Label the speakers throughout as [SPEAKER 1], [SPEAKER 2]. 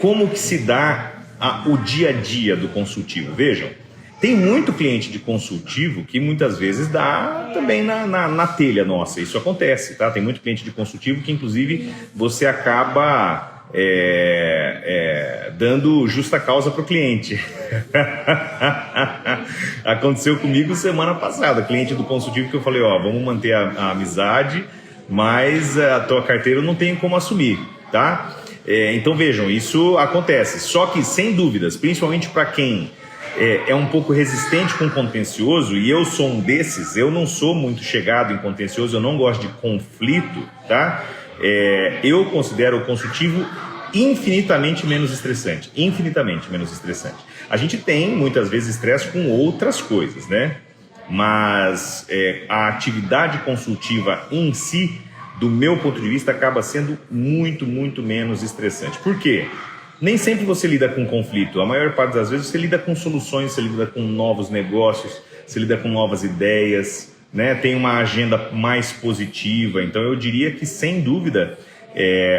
[SPEAKER 1] como que se dá o dia a dia do consultivo. Vejam, tem muito cliente de consultivo que muitas vezes dá também na telha nossa, isso acontece, tá? Tem muito cliente de consultivo que inclusive você acaba dando justa causa para o cliente. Aconteceu comigo semana passada, cliente do consultivo que eu falei, ó, vamos manter a amizade, mas a tua carteira eu não tenho como assumir, tá? Então vejam, isso acontece, só que sem dúvidas, principalmente para quem é um pouco resistente com contencioso, e eu sou um desses, eu não sou muito chegado em contencioso, eu não gosto de conflito, tá? Eu considero o consultivo infinitamente menos estressante, A gente tem muitas vezes estresse com outras coisas, né? Mas a atividade consultiva em si, do meu ponto de vista, acaba sendo muito, muito menos estressante. Por quê? Nem sempre você lida com conflito, a maior parte das vezes você lida com soluções, você lida com novos negócios, você lida com novas ideias, né? Tem uma agenda mais positiva, então eu diria que sem dúvida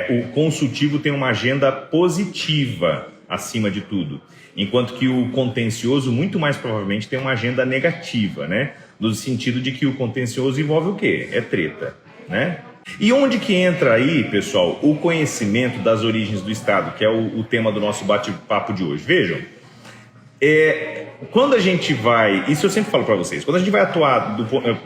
[SPEAKER 1] o consultivo tem uma agenda positiva acima de tudo, enquanto que o contencioso muito mais provavelmente tem uma agenda negativa, né? No sentido de que o contencioso envolve o quê? É treta, né? E onde que entra aí, pessoal, o conhecimento das origens do Estado, que é o tema do nosso bate-papo de hoje? Vejam, quando a gente vai, isso eu sempre falo para vocês, quando a gente vai atuar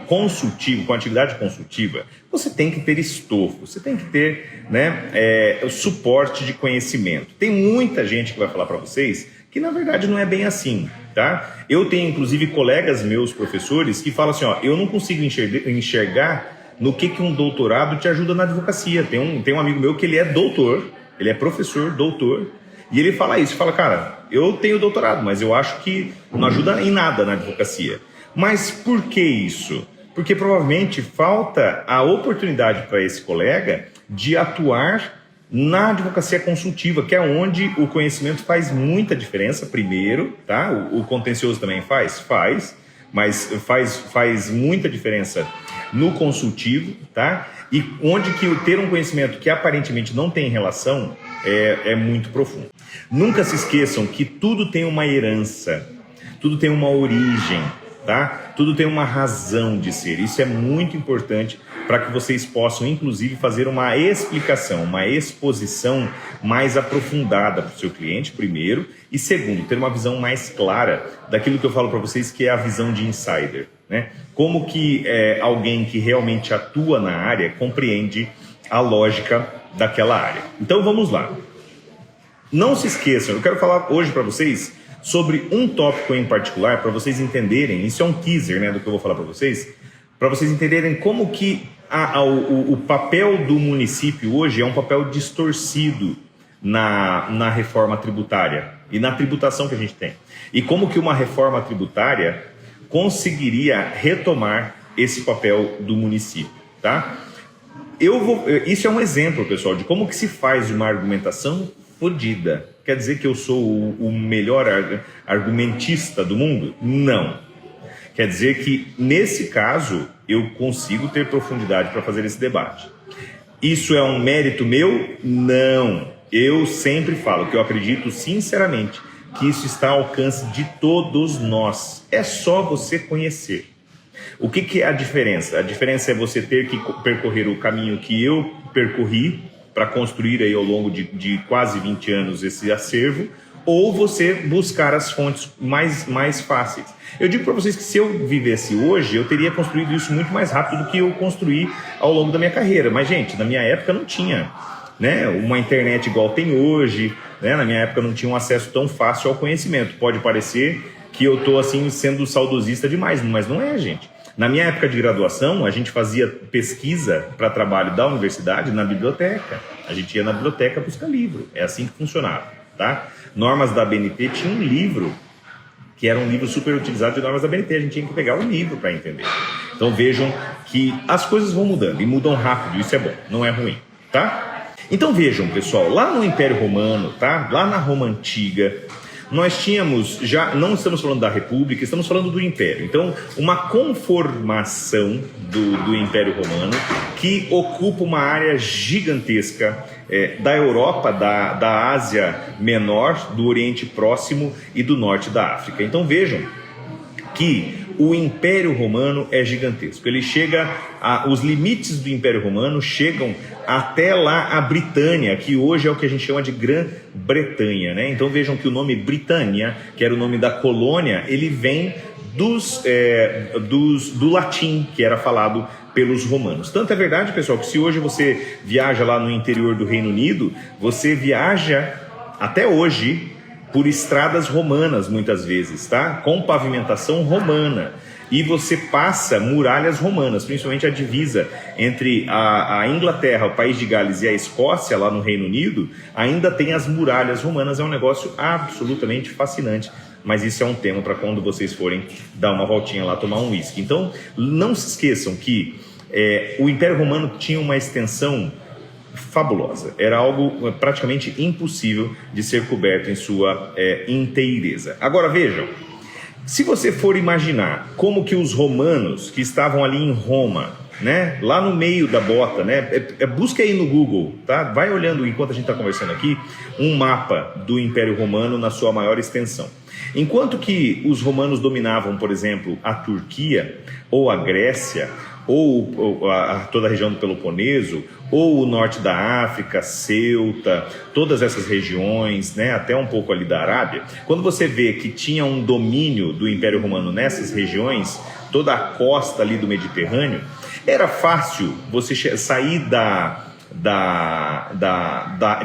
[SPEAKER 1] consultivo, com atividade consultiva, você tem que ter estofo, você tem que ter, né, o suporte de conhecimento. Tem muita gente que vai falar para vocês que na verdade não é bem assim, tá? Eu tenho inclusive colegas meus, professores, que falam assim, ó, eu não consigo enxergar no que um doutorado te ajuda na advocacia. Tem um amigo meu que ele é doutor, ele é professor, doutor, e ele fala isso, fala, cara, eu tenho doutorado, mas eu acho que não ajuda em nada na advocacia. Mas por que isso? Porque provavelmente falta a oportunidade para esse colega de atuar na advocacia consultiva, que é onde o conhecimento faz muita diferença, primeiro, tá? O contencioso também faz, mas faz muita diferença no consultivo, tá? E onde que ter um conhecimento que aparentemente não tem relação é muito profundo. Nunca se esqueçam que tudo tem uma herança, tudo tem uma origem, tá? Tudo tem uma razão de ser. Isso é muito importante para que vocês possam, inclusive, fazer uma explicação, uma exposição mais aprofundada para o seu cliente, primeiro, e segundo, ter uma visão mais clara daquilo que eu falo para vocês, que é a visão de insider, né? Como que alguém que realmente atua na área compreende a lógica daquela área. Então vamos lá. Não se esqueçam, eu quero falar hoje para vocês sobre um tópico em particular, para vocês entenderem, isso é um teaser, né, do que eu vou falar para vocês entenderem como que o papel do município hoje é um papel distorcido na reforma tributária e na tributação que a gente tem. E como que uma reforma tributária conseguiria retomar esse papel do município, tá? Isso é um exemplo, pessoal, de como que se faz uma argumentação fodida. Quer dizer que eu sou o melhor argumentista do mundo? Não. Quer dizer que, nesse caso, eu consigo ter profundidade para fazer esse debate. Isso é um mérito meu? Não. Eu sempre falo que eu acredito sinceramente que isso está ao alcance de todos nós. É só você conhecer. O que é a diferença? A diferença é você ter que percorrer o caminho que eu percorri para construir aí ao longo de quase 20 anos esse acervo, ou você buscar as fontes mais fáceis. Eu digo para vocês que se eu vivesse hoje, eu teria construído isso muito mais rápido do que eu construí ao longo da minha carreira. Mas, gente, na minha época não tinha, né, uma internet igual tem hoje, né? Na minha época não tinha um acesso tão fácil ao conhecimento. Pode parecer que eu estou assim, sendo saudosista demais, mas não é, gente. Na minha época de graduação, a gente fazia pesquisa para trabalho da universidade na biblioteca. A gente ia na biblioteca buscar livro. É assim que funcionava, tá? Normas da ABNT tinha um livro, que era um livro super utilizado de normas da ABNT. A gente tinha que pegar o livro para entender. Então vejam que as coisas vão mudando e mudam rápido. Isso é bom, não é ruim, tá? Então vejam, pessoal, lá no Império Romano, tá? Lá na Roma Antiga, nós tínhamos, já não estamos falando da República, estamos falando do Império. Então, uma conformação do Império Romano que ocupa uma área gigantesca da Europa, da Ásia Menor, do Oriente Próximo e do Norte da África. Então vejam que o Império Romano é gigantesco. Ele chega os limites do Império Romano chegam até lá a Britânia, que hoje é o que a gente chama de Grã-Bretanha, né? Então vejam que o nome Britânia, que era o nome da colônia, ele vem do latim, que era falado pelos romanos. Tanto é verdade, pessoal, que se hoje você viaja lá no interior do Reino Unido, você viaja até hoje por estradas romanas, muitas vezes, tá? Com pavimentação romana. E você passa muralhas romanas, principalmente a divisa entre a Inglaterra, o País de Gales e a Escócia, lá no Reino Unido, ainda tem as muralhas romanas. É um negócio absolutamente fascinante. Mas isso é um tema para quando vocês forem dar uma voltinha lá, tomar um uísque. Então, não se esqueçam que o Império Romano tinha uma extensão fabulosa. Era algo praticamente impossível de ser coberto em sua inteireza. Agora vejam, se você for imaginar como que os romanos que estavam ali em Roma, né, lá no meio da bota, né, busca aí no Google, tá? Vai olhando enquanto a gente está conversando aqui, um mapa do Império Romano na sua maior extensão. Enquanto que os romanos dominavam, por exemplo, a Turquia ou a Grécia, ou toda a região do Peloponeso, ou o norte da África, Ceuta, todas essas regiões, né, até um pouco ali da Arábia, quando você vê que tinha um domínio do Império Romano nessas regiões, toda a costa ali do Mediterrâneo, era fácil você sair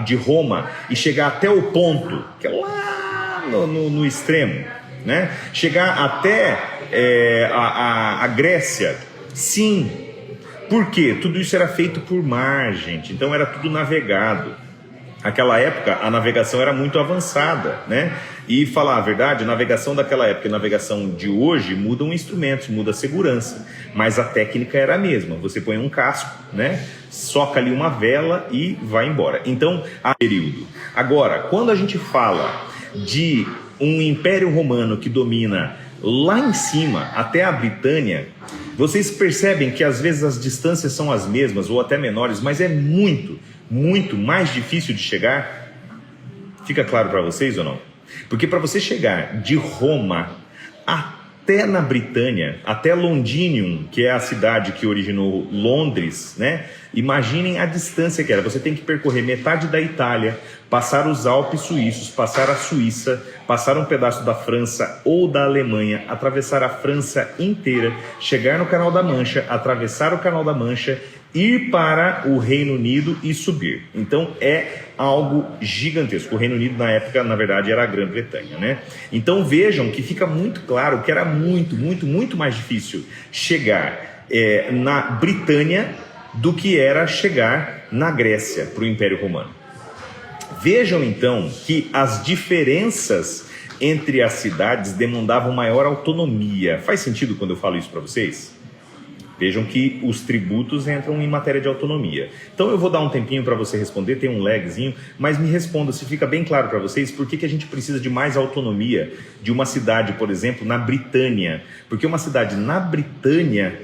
[SPEAKER 1] de Roma e chegar até o ponto, que é lá no extremo, né? Chegar até a Grécia. Sim, porque tudo isso era feito por mar, gente, então era tudo navegado. Naquela época a navegação era muito avançada, né? E falar a verdade, a navegação daquela época e a navegação de hoje mudam instrumentos, muda a segurança, mas a técnica era a mesma. Você põe um casco, né? Soca ali uma vela e vai embora. Então, há período. Agora, quando a gente fala de um Império Romano que domina lá em cima até a Britânia, vocês percebem que às vezes as distâncias são as mesmas ou até menores, mas é muito, muito mais difícil de chegar. Fica claro para vocês ou não? Porque para você chegar de Roma até na Britânia, até Londinium, que é a cidade que originou Londres, né? Imaginem a distância que era. Você tem que percorrer metade da Itália, passar os Alpes suíços, passar a Suíça, passar um pedaço da França ou da Alemanha, atravessar a França inteira, chegar no Canal da Mancha, atravessar o Canal da Mancha, ir para o Reino Unido e subir. Então é algo gigantesco. O Reino Unido na época, na verdade, era a Grã-Bretanha, né? Então vejam que fica muito claro que era muito, muito, muito mais difícil chegar na Britânia do que era chegar na Grécia para o Império Romano. Vejam então que as diferenças entre as cidades demandavam maior autonomia. Faz sentido quando eu falo isso para vocês? Vejam que os tributos entram em matéria de autonomia. Então eu vou dar um tempinho para você responder, tem um lagzinho, mas me responda se fica bem claro para vocês por que a gente precisa de mais autonomia de uma cidade, por exemplo, na Britânia. Porque uma cidade na Britânia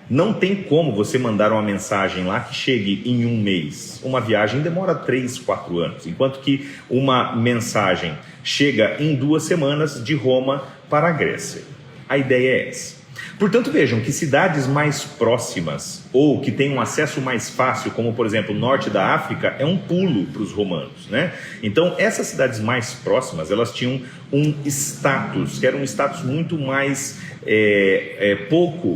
[SPEAKER 1] não tem como você mandar uma mensagem lá que chegue em um mês. Uma viagem demora 3, 4 anos, enquanto que uma mensagem chega em 2 semanas de Roma para a Grécia. A ideia é essa. Portanto, vejam que cidades mais próximas ou que têm um acesso mais fácil, como por exemplo o norte da África, é um pulo para os romanos, né? Então essas cidades mais próximas, elas tinham um status, que era um status muito mais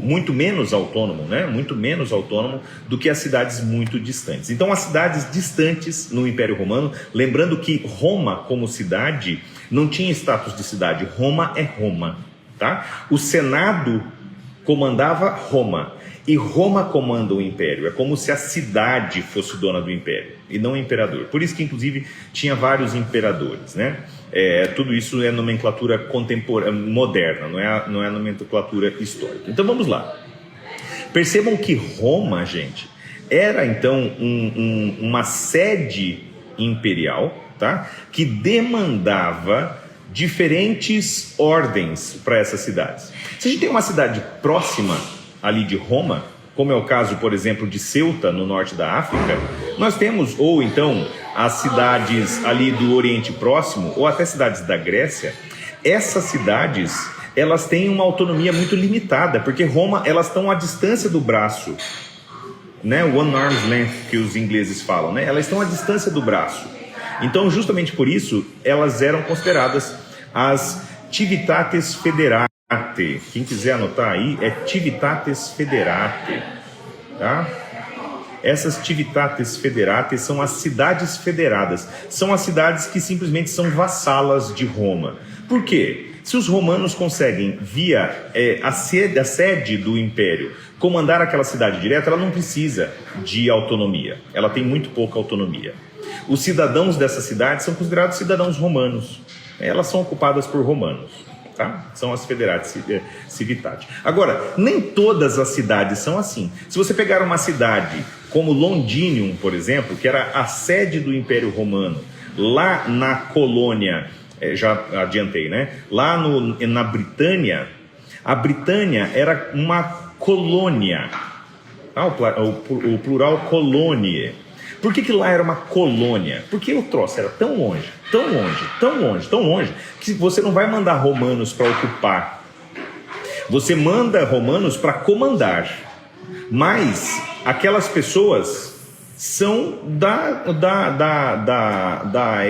[SPEAKER 1] muito menos autônomo, né? Muito menos autônomo do que as cidades muito distantes. Então as cidades distantes no Império Romano, lembrando que Roma como cidade não tinha status de cidade, Roma é Roma, tá? O Senado comandava Roma e Roma comanda o império. É como se a cidade fosse dona do império e não o imperador. Por isso que inclusive tinha vários imperadores, né? Tudo isso é nomenclatura contemporânea, moderna, não é nomenclatura histórica. Então vamos lá. Percebam que Roma, gente, era então uma sede imperial, tá? Que demandava diferentes ordens para essas cidades. Se a gente tem uma cidade próxima ali de Roma, como é o caso, por exemplo, de Ceuta, no norte da África, nós temos, ou então as cidades ali do Oriente Próximo, ou até cidades da Grécia. Essas cidades, elas têm uma autonomia muito limitada, porque Roma, elas estão à distância do braço, né? One arm's length, que os ingleses falam, né? Elas estão à distância do braço. Então, justamente por isso, elas eram consideradas as Civitates Federate. Quem quiser anotar aí, é Civitates Federate, tá? Essas Civitates Federate são as cidades federadas. São as cidades que simplesmente são vassalas de Roma. Por quê? Se os romanos conseguem, via a sede do império, comandar aquela cidade direto, ela não precisa de autonomia. Ela tem muito pouca autonomia. Os cidadãos dessa cidade são considerados cidadãos romanos. Elas são ocupadas por romanos, tá? São as Federati Civitati. Agora, nem todas as cidades são assim. Se você pegar uma cidade como Londinium, por exemplo, que era a sede do Império Romano, lá na colônia, já adiantei, né? Lá na Britânia, a Britânia era uma colônia. O plural colonie. Por que lá era uma colônia? Porque o troço era tão longe, tão longe, tão longe, tão longe, que você não vai mandar romanos para ocupar. Você manda romanos para comandar. Mas aquelas pessoas são da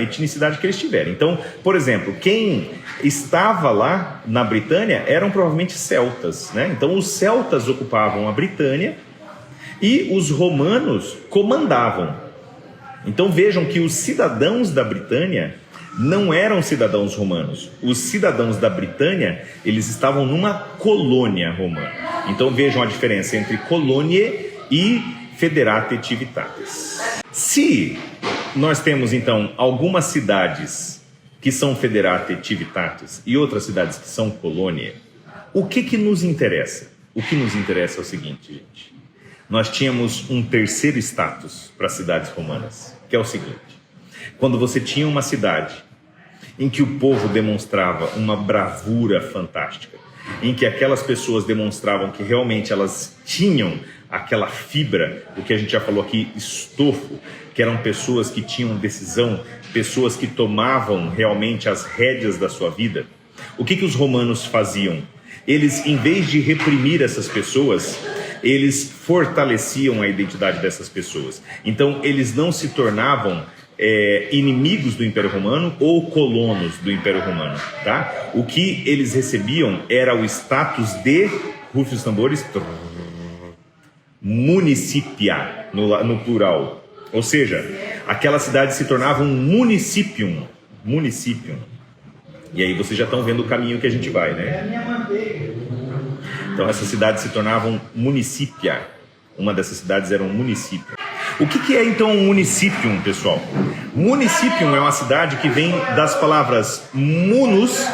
[SPEAKER 1] etnicidade que eles tiverem. Então, por exemplo, quem estava lá na Britânia eram provavelmente celtas, né? Então, os celtas ocupavam a Britânia e os romanos comandavam. Então vejam que os cidadãos da Britânia não eram cidadãos romanos. Os cidadãos da Britânia, eles estavam numa colônia romana. Então vejam a diferença entre colonie e Federate Civitates. Se nós temos então algumas cidades que são Federate Civitates e outras cidades que são colônia, o que nos interessa? O que nos interessa é o seguinte, gente. Nós tínhamos um terceiro status para as cidades romanas, que é o seguinte: quando você tinha uma cidade em que o povo demonstrava uma bravura fantástica, em que aquelas pessoas demonstravam que realmente elas tinham aquela fibra, o que a gente já falou aqui, estofo, que eram pessoas que tinham decisão, pessoas que tomavam realmente as rédeas da sua vida, o que os romanos faziam? Eles, em vez de reprimir essas pessoas, eles fortaleciam a identidade dessas pessoas. Então, eles não se tornavam inimigos do Império Romano ou colonos do Império Romano, tá? O que eles recebiam era o status de, rufe os tambores, municipia, no plural. Ou seja, aquela cidade se tornava um municipium. E aí vocês já estão vendo o caminho que a gente vai, né? Então essas cidades se tornavam municipia. Uma dessas cidades era um município. O que é então um municipium, pessoal? Municipium é uma cidade que vem das palavras munus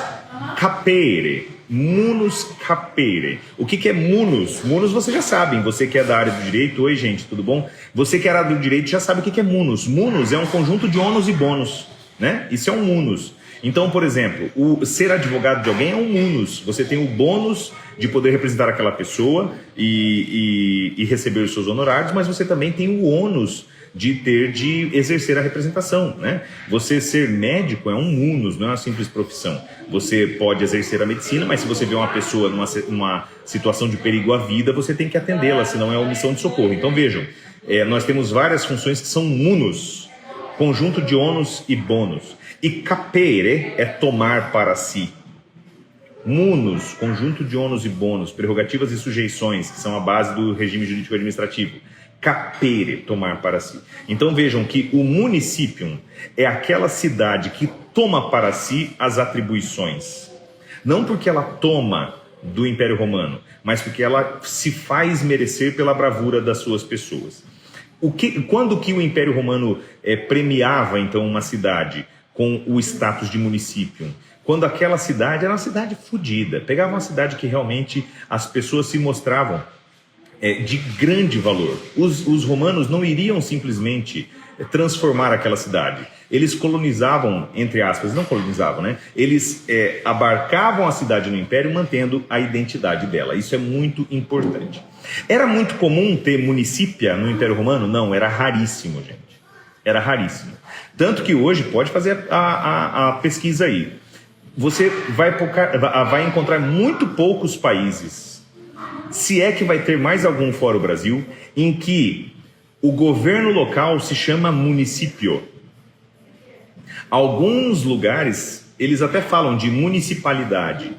[SPEAKER 1] capere. Munus capere. O que é munus? Munus vocês já sabem. Você que é da área do direito, oi gente, tudo bom? Você que é da área do direito já sabe o que é munus. Munus é um conjunto de ônus e bônus, né? Isso é um munus. Então, por exemplo, o ser advogado de alguém é um munus. Você tem o bônus de poder representar aquela pessoa e receber os seus honorários, mas você também tem o ônus de exercer a representação, né? Você ser médico é um munus, não é uma simples profissão. Você pode exercer a medicina, mas se você vê uma pessoa numa situação de perigo à vida, você tem que atendê-la, senão é omissão de socorro. Então vejam, nós temos várias funções que são munus, conjunto de ônus e bônus. E capere é tomar para si. Munus, conjunto de ônus e bônus, prerrogativas e sujeições, que são a base do regime jurídico administrativo. Capere, tomar para si. Então vejam que o municipium é aquela cidade que toma para si as atribuições. Não porque ela toma do Império Romano, mas porque ela se faz merecer pela bravura das suas pessoas. Quando que o Império Romano premiava então uma cidade com o status de município? Quando aquela cidade era uma cidade fodida, pegava uma cidade que realmente as pessoas se mostravam de grande valor. Os romanos não iriam simplesmente transformar aquela cidade. Eles colonizavam, entre aspas, não colonizavam, né? Eles abarcavam a cidade no império, mantendo a identidade dela. Isso é muito importante. Era muito comum ter municípia no Império Romano? Não, era raríssimo, gente. Era raríssimo. Tanto que hoje, pode fazer a pesquisa aí, você vai encontrar muito poucos países, se é que vai ter mais algum fora o Brasil, em que o governo local se chama município. Alguns lugares, eles até falam de municipalidade,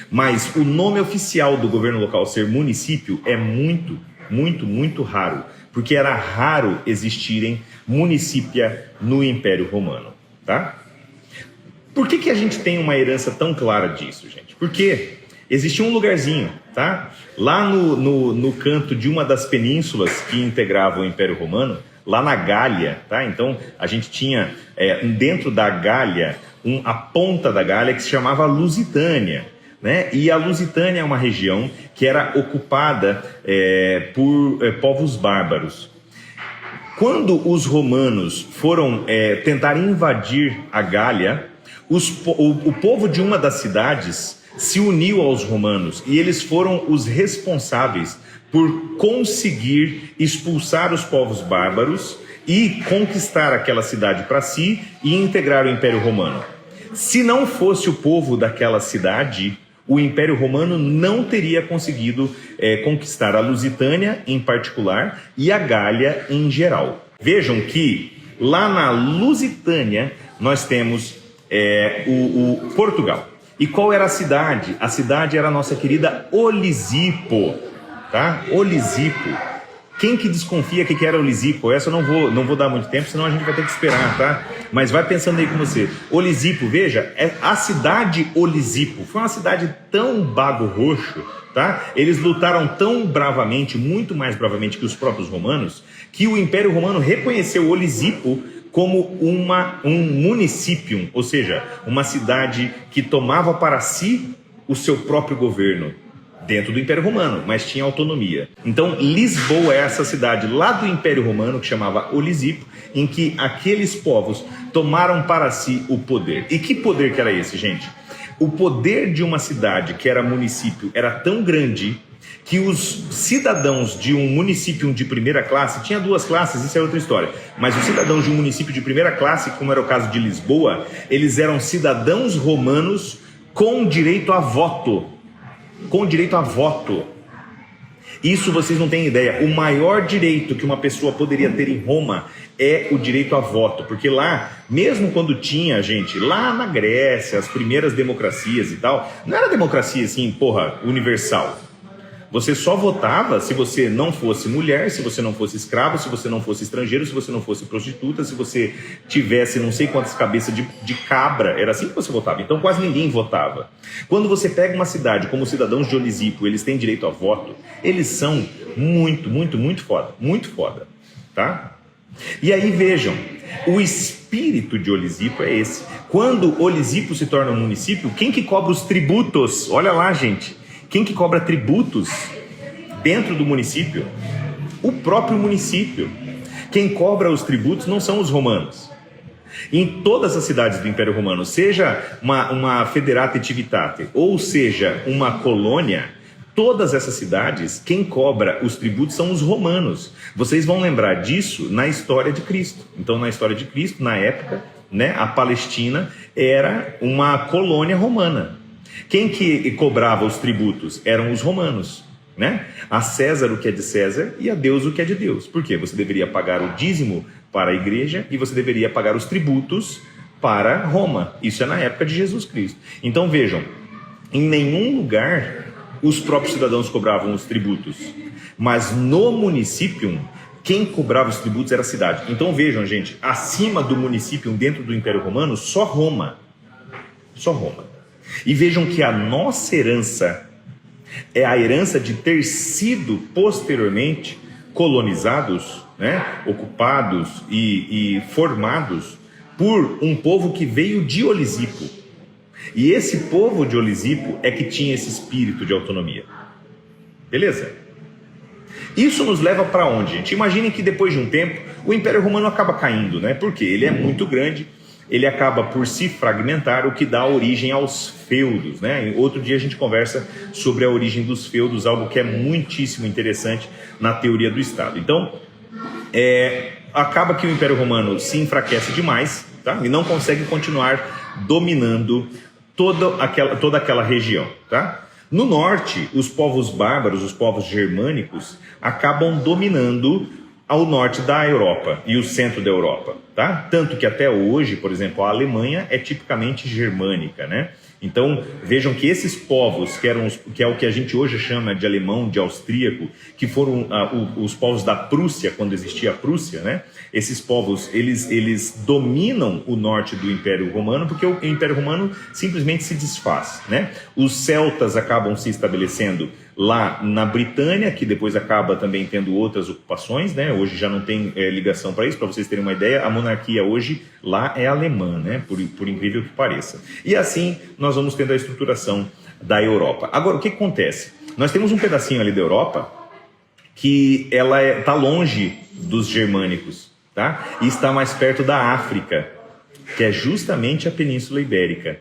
[SPEAKER 1] mas o nome oficial do governo local ser município é muito, muito, muito raro, porque era raro existirem municípia no Império Romano, tá? Por que a gente tem uma herança tão clara disso, gente? Porque existia um lugarzinho, tá? Lá no canto de uma das penínsulas que integravam o Império Romano, lá na Gália, tá? Então, a gente tinha dentro da Gália, a ponta da Gália que se chamava Lusitânia, né? E a Lusitânia é uma região que era ocupada por povos bárbaros. Quando os romanos foram tentar invadir a Gália, o povo de uma das cidades se uniu aos romanos e eles foram os responsáveis por conseguir expulsar os povos bárbaros e conquistar aquela cidade para si e integrar o Império Romano. Se não fosse o povo daquela cidade, o Império Romano não teria conseguido conquistar a Lusitânia em particular e a Gália em geral. Vejam que lá na Lusitânia nós temos o Portugal. E qual era a cidade? A cidade era a nossa querida Olisipo, tá? Olisipo. Quem que desconfia que era Olisipo? Essa eu não vou dar muito tempo, senão a gente vai ter que esperar, tá? Mas vai pensando aí com você. Olisipo, veja, a cidade Olisipo foi uma cidade tão bago roxo, tá? Eles lutaram tão bravamente, muito mais bravamente que os próprios romanos, que o Império Romano reconheceu Olisipo como um município, ou seja, uma cidade que tomava para si o seu próprio governo dentro do Império Romano, mas tinha autonomia. Então, Lisboa é essa cidade lá do Império Romano, que chamava Olisipo, em que aqueles povos tomaram para si o poder. E que poder que era esse, gente? O poder de uma cidade que era município era tão grande que os cidadãos de um município de primeira classe, tinha duas classes, isso é outra história, mas os cidadãos de um município de primeira classe, como era o caso de Lisboa, eles eram cidadãos romanos com direito a voto. Com direito a voto. Isso vocês não têm ideia. O maior direito que uma pessoa poderia ter em Roma é o direito a voto. Porque lá, mesmo quando tinha, gente, lá na Grécia, as primeiras democracias e tal, não era democracia assim, universal. Você só votava se você não fosse mulher, se você não fosse escravo, se você não fosse estrangeiro, se você não fosse prostituta, se você tivesse não sei quantas cabeças de cabra. Era assim que você votava. Então quase ninguém votava. Quando você pega uma cidade como os cidadãos de Olisipo, eles têm direito a voto, eles são muito, muito, muito foda. Muito foda. Tá? E aí vejam, o espírito de Olisipo é esse. Quando Olisipo se torna um município, quem que cobra os tributos? Olha lá, gente. Quem que cobra tributos dentro do município? O próprio município. Quem cobra os tributos não são os romanos. Em todas as cidades do Império Romano, seja uma federata civitate, ou seja, uma colônia, todas essas cidades, quem cobra os tributos são os romanos. Vocês vão lembrar disso na história de Cristo. Então, na história de Cristo, na época, né, a Palestina era uma colônia romana. Quem que cobrava os tributos? Eram os romanos, né? A César o que é de César e a Deus o que é de Deus. Por quê? Você deveria pagar o dízimo para a igreja e você deveria pagar os tributos para Roma. Isso é na época de Jesus Cristo. Então vejam, em nenhum lugar os próprios cidadãos cobravam os tributos, mas no município quem cobrava os tributos era a cidade. Então vejam, gente, acima do município, dentro do Império Romano, só Roma. Só Roma. E vejam que a nossa herança é a herança de ter sido posteriormente colonizados, né, ocupados e formados por um povo que veio de Olisipo. E esse povo de Olisipo é que tinha esse espírito de autonomia. Beleza? Isso nos leva para onde, gente? Imaginem que depois de um tempo o Império Romano acaba caindo, né? Porque ele é muito grande, ele acaba por se fragmentar, o que dá origem aos feudos, né? Outro dia a gente conversa sobre a origem dos feudos, algo que é muitíssimo interessante na teoria do Estado. Então, acaba que o Império Romano se enfraquece demais, tá? E não consegue continuar dominando toda aquela região, tá? No norte, os povos bárbaros, os povos germânicos, acabam dominando ao norte da Europa e o centro da Europa, tá? Tanto que até hoje, por exemplo, a Alemanha é tipicamente germânica, né? Então, vejam que esses povos, que é o que a gente hoje chama de alemão, de austríaco, que foram os povos da Prússia, quando existia a Prússia, né? Esses povos, eles dominam o norte do Império Romano, porque o Império Romano simplesmente se desfaz, né? Os celtas acabam se estabelecendo lá na Britânia, que depois acaba também tendo outras ocupações, né? Hoje já não tem ligação para isso. Para vocês terem uma ideia, a monarquia hoje lá é alemã, né? Por incrível que pareça. E assim nós vamos tendo a estruturação da Europa. Agora, o que acontece? Nós temos um pedacinho ali da Europa que ela está longe dos germânicos, tá? E está mais perto da África, que é justamente a Península Ibérica.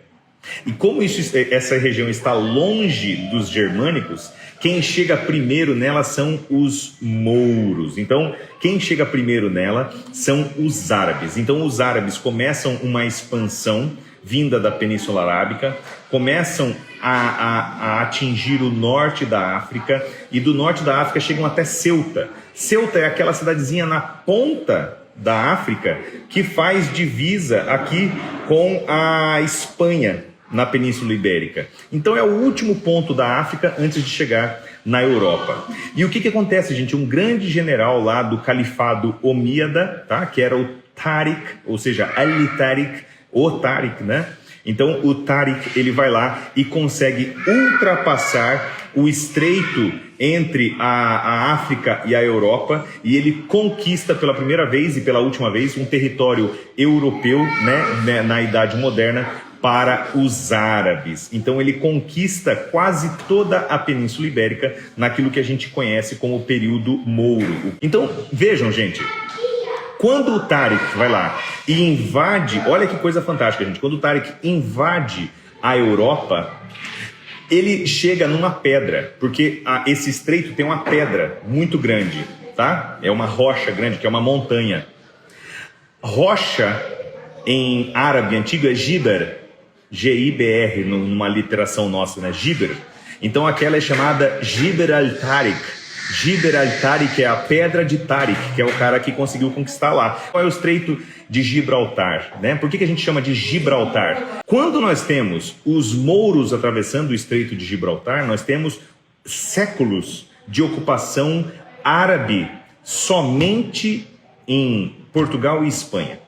[SPEAKER 1] E como essa região está longe dos germânicos, quem chega primeiro nela são os mouros. Então, quem chega primeiro nela são os árabes. Então, os árabes começam uma expansão vinda da Península Arábica, começam a atingir o norte da África, e do norte da África chegam até Ceuta. Ceuta é aquela cidadezinha na ponta da África que faz divisa aqui com a Espanha, na Península Ibérica. Então é o último ponto da África antes de chegar na Europa. E o que acontece, gente? Um grande general lá do Califado Omíada, tá? Que era o Tariq, ou seja, Ali-Tariq, o Tariq, né? Então o Tariq, ele vai lá e consegue ultrapassar o estreito entre a África e a Europa, e ele conquista pela primeira vez e pela última vez um território europeu, né, na Idade Moderna, para os árabes. Então ele conquista quase toda a Península Ibérica naquilo que a gente conhece como o período mouro. Então vejam, gente, quando o Tariq vai lá e invade, olha que coisa fantástica, gente, quando o Tariq invade a Europa, ele chega numa pedra, porque esse estreito tem uma pedra muito grande, tá? É uma rocha grande, que é uma montanha. Rocha em árabe antigo é Giber, G-I-B-R, numa literação nossa, né? Giber. Então aquela é chamada Giber al-Tariq. Giber al-Tariq é a pedra de Tariq, que é o cara que conseguiu conquistar lá. Qual é o estreito de Gibraltar, né? Por que a gente chama de Gibraltar? Quando nós temos os mouros atravessando o estreito de Gibraltar, nós temos séculos de ocupação árabe somente em Portugal e Espanha.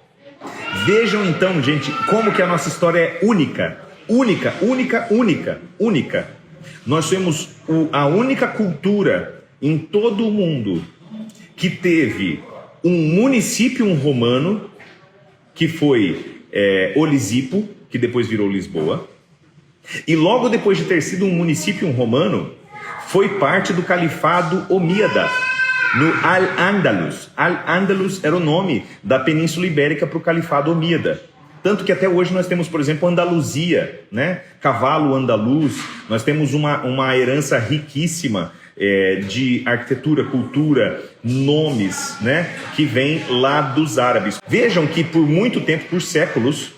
[SPEAKER 1] Vejam então, gente, como que a nossa história é única. Única, única, única, única. Nós somos a única cultura em todo o mundo que teve um município romano, que foi Olisipo, que depois virou Lisboa, e logo depois de ter sido um município romano, foi parte do Califado Omíada, no Al-Ándalus. Al-Ándalus era o nome da Península Ibérica para o Califado Omíada. Tanto que até hoje nós temos, por exemplo, Andaluzia, né? Cavalo andaluz. Nós temos uma herança riquíssima de arquitetura, cultura, nomes, né? Que vem lá dos árabes. Vejam que por muito tempo, por séculos,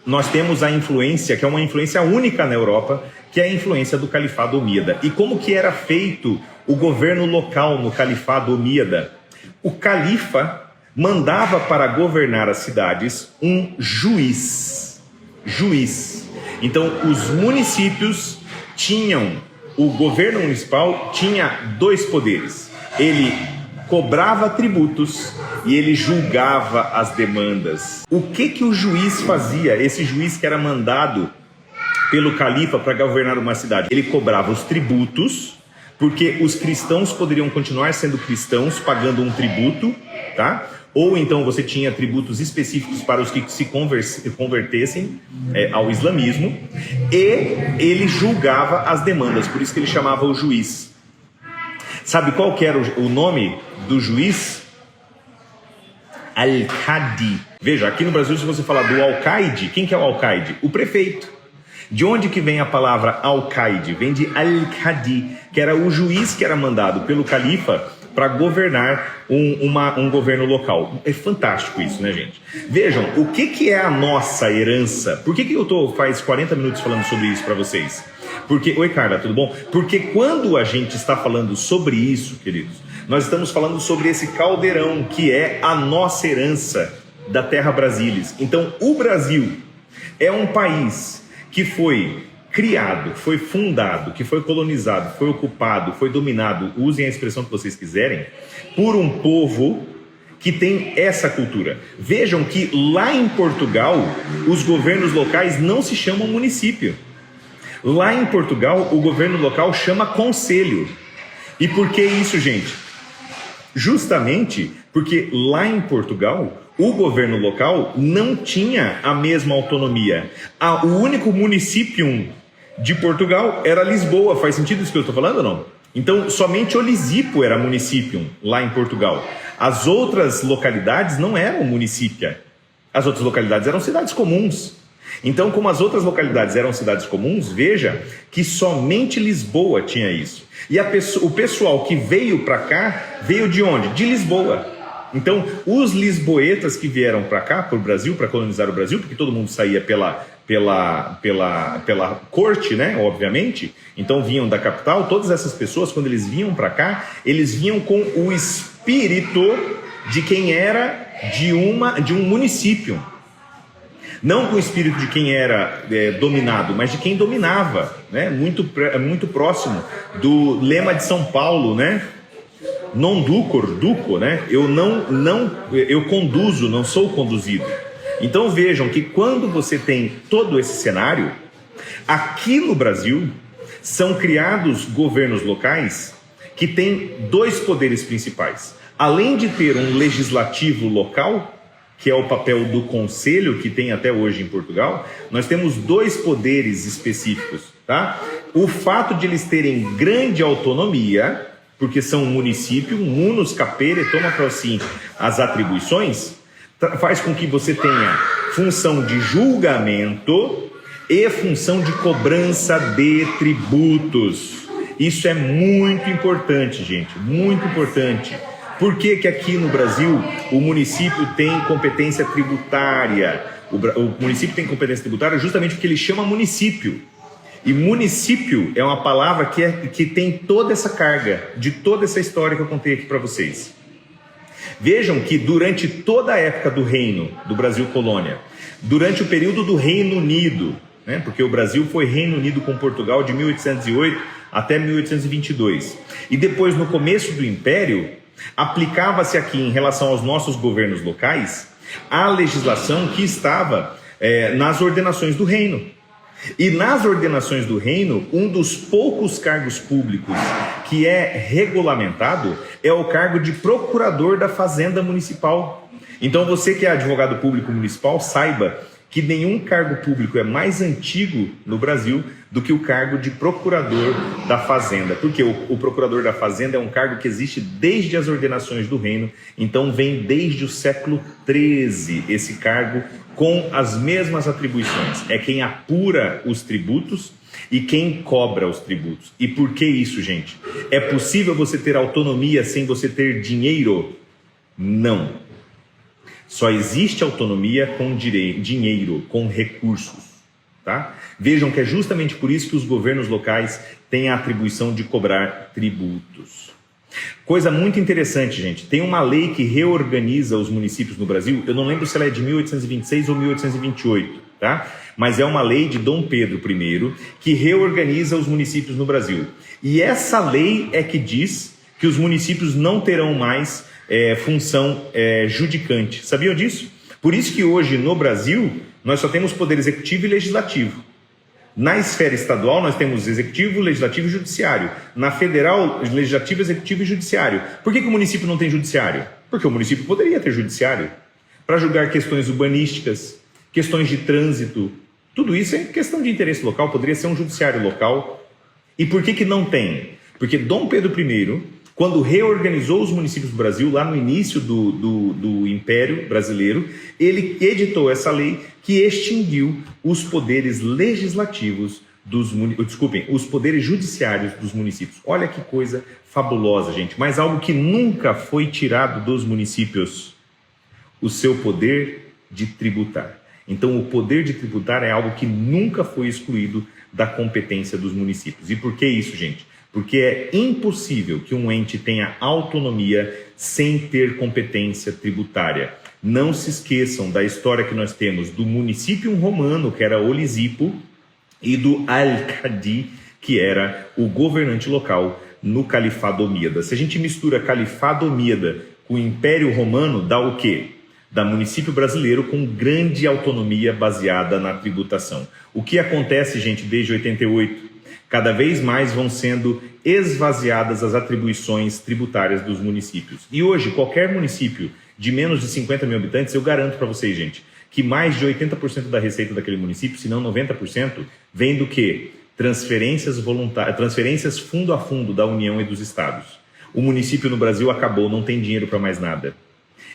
[SPEAKER 1] nós temos a influência, que é uma influência única na Europa, que é a influência do Califado Omíada. E como que era feito o governo local no Califado Omíada? O califa mandava para governar as cidades um juiz. Então, os municípios tinham, o governo municipal tinha dois poderes. Ele cobrava tributos e ele julgava as demandas. O que o juiz fazia? Esse juiz que era mandado pelo califa para governar uma cidade, ele cobrava os tributos, porque os cristãos poderiam continuar sendo cristãos pagando um tributo, tá? Ou então você tinha tributos específicos para os que se convertessem ao islamismo, e ele julgava as demandas, por isso que ele chamava o juiz. Sabe qual que era o nome do juiz? Alcaide. Veja, aqui no Brasil, se você falar do alcaide, quem que é o alcaide? O prefeito. De onde que vem a palavra alcaide? Vem de alcadi, que era o juiz que era mandado pelo califa para governar um governo local. É fantástico isso, né, gente? Vejam, o que é a nossa herança? Por que eu tô faz 40 minutos falando sobre isso para vocês? Porque, oi Carla, tudo bom? Porque quando a gente está falando sobre isso, queridos, nós estamos falando sobre esse caldeirão que é a nossa herança da Terra Brasilis. Então, o Brasil é um país que foi criado, foi fundado, que foi colonizado, foi ocupado, foi dominado, usem a expressão que vocês quiserem, por um povo que tem essa cultura. Vejam que lá em Portugal, os governos locais não se chamam município. Lá em Portugal, o governo local chama conselho. E por que isso, gente? Justamente porque lá em Portugal, o governo local não tinha a mesma autonomia. O único município de Portugal era Lisboa. Faz sentido isso que eu estou falando ou não? Então, somente Olisipo era município lá em Portugal. As outras localidades não eram município. As outras localidades eram cidades comuns. Então, como as outras localidades eram cidades comuns, veja que somente Lisboa tinha isso. E o pessoal que veio para cá, veio de onde? De Lisboa. Então, os lisboetas que vieram para cá, para o Brasil, para colonizar o Brasil, porque todo mundo saía pela corte, né, obviamente, então vinham da capital, todas essas pessoas, quando eles vinham para cá, eles vinham com o espírito de quem era de um município. Não com o espírito de quem era dominado, mas de quem dominava, né? Muito próximo do lema de São Paulo, né? Non ducor, duco, né? Eu conduzo, não sou conduzido. Então vejam que quando você tem todo esse cenário, aqui no Brasil são criados governos locais que têm dois poderes principais. Além de ter um legislativo local, que é o papel do conselho, que tem até hoje em Portugal, nós temos dois poderes específicos, tá? O fato de eles terem grande autonomia, porque são um município, munus capere, toma para si as atribuições, faz com que você tenha função de julgamento e função de cobrança de tributos. Isso é muito importante, gente, muito importante. Por que aqui no Brasil o município tem competência tributária? O município tem competência tributária justamente porque ele chama município. E município é uma palavra que tem toda essa carga, de toda essa história que eu contei aqui para vocês. Vejam que durante toda a época do reino, do Brasil colônia, durante o período do Reino Unido, né, porque o Brasil foi Reino Unido com Portugal de 1808 até 1822. E depois, no começo do Império, aplicava-se aqui em relação aos nossos governos locais a legislação que estava nas ordenações do reino. E nas ordenações do reino, um dos poucos cargos públicos que é regulamentado é o cargo de procurador da Fazenda Municipal. Então você que é advogado público municipal, saiba que nenhum cargo público é mais antigo no Brasil do que o cargo de procurador da Fazenda. Porque o procurador da Fazenda é um cargo que existe desde as ordenações do reino, então vem desde o século XIII esse cargo com as mesmas atribuições. É quem apura os tributos e quem cobra os tributos. E por que isso, gente? É possível você ter autonomia sem você ter dinheiro? Não. Só existe autonomia com dinheiro, com recursos, tá? Vejam que é justamente por isso que os governos locais têm a atribuição de cobrar tributos. Coisa muito interessante, gente. Tem uma lei que reorganiza os municípios no Brasil. Eu não lembro se ela é de 1826 ou 1828, tá? Mas é uma lei de Dom Pedro I que reorganiza os municípios no Brasil. E essa lei é que diz que os municípios não terão mais função judicante. Sabiam disso? Por isso que hoje no Brasil nós só temos poder executivo e legislativo. Na esfera estadual nós temos executivo, legislativo e judiciário. Na federal, legislativo, executivo e judiciário. Por que o município não tem judiciário? Porque o município poderia ter judiciário para julgar questões urbanísticas, questões de trânsito. Tudo isso é questão de interesse local, poderia ser um judiciário local. E por que não tem? Porque Dom Pedro I, quando reorganizou os municípios do Brasil, lá no início do Império Brasileiro, ele editou essa lei que extinguiu os poderes legislativos os poderes judiciários dos municípios. Olha que coisa fabulosa, gente. Mas algo que nunca foi tirado dos municípios, o seu poder de tributar. Então, o poder de tributar é algo que nunca foi excluído da competência dos municípios. E por que isso, gente? Porque é impossível que um ente tenha autonomia sem ter competência tributária. Não se esqueçam da história que nós temos do município romano, que era Olisipo, e do Al-Qadi, que era o governante local no Califado Omíada. Se a gente mistura Califado Omíada com o Império Romano, dá o quê? Dá município brasileiro com grande autonomia baseada na tributação. O que acontece, gente, desde 88? Cada vez mais vão sendo esvaziadas as atribuições tributárias dos municípios. E hoje, qualquer município de menos de 50 mil habitantes, eu garanto para vocês, gente, que mais de 80% da receita daquele município, se não 90%, vem do quê? Transferências voluntárias, transferências fundo a fundo da União e dos estados. O município no Brasil acabou, não tem dinheiro para mais nada.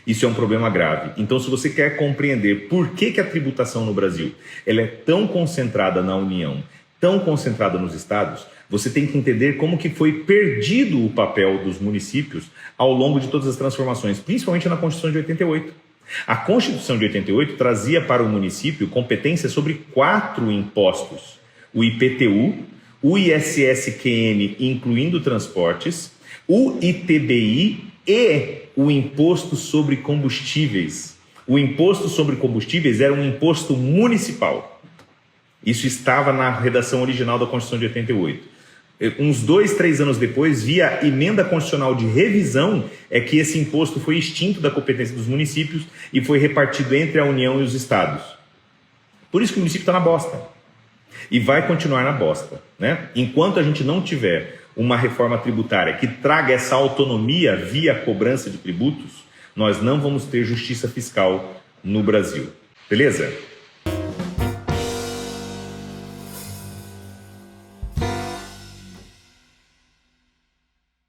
[SPEAKER 1] Isso é um problema grave. Então, se você quer compreender por que a tributação no Brasil ela é tão concentrada na União, tão concentrada nos estados, você tem que entender como que foi perdido o papel dos municípios ao longo de todas as transformações, principalmente na Constituição de 88. A Constituição de 88 trazia para o município competência sobre 4 impostos: o IPTU, o ISSQN, incluindo transportes, o ITBI e o Imposto sobre Combustíveis. O Imposto sobre Combustíveis era um imposto municipal. Isso estava na redação original da Constituição de 88. Uns 2, 3 anos depois, via emenda constitucional de revisão, é que esse imposto foi extinto da competência dos municípios e foi repartido entre a União e os estados. Por isso que o município está na bosta. E vai continuar na bosta, né? Enquanto a gente não tiver uma reforma tributária que traga essa autonomia via cobrança de tributos, nós não vamos ter justiça fiscal no Brasil. Beleza?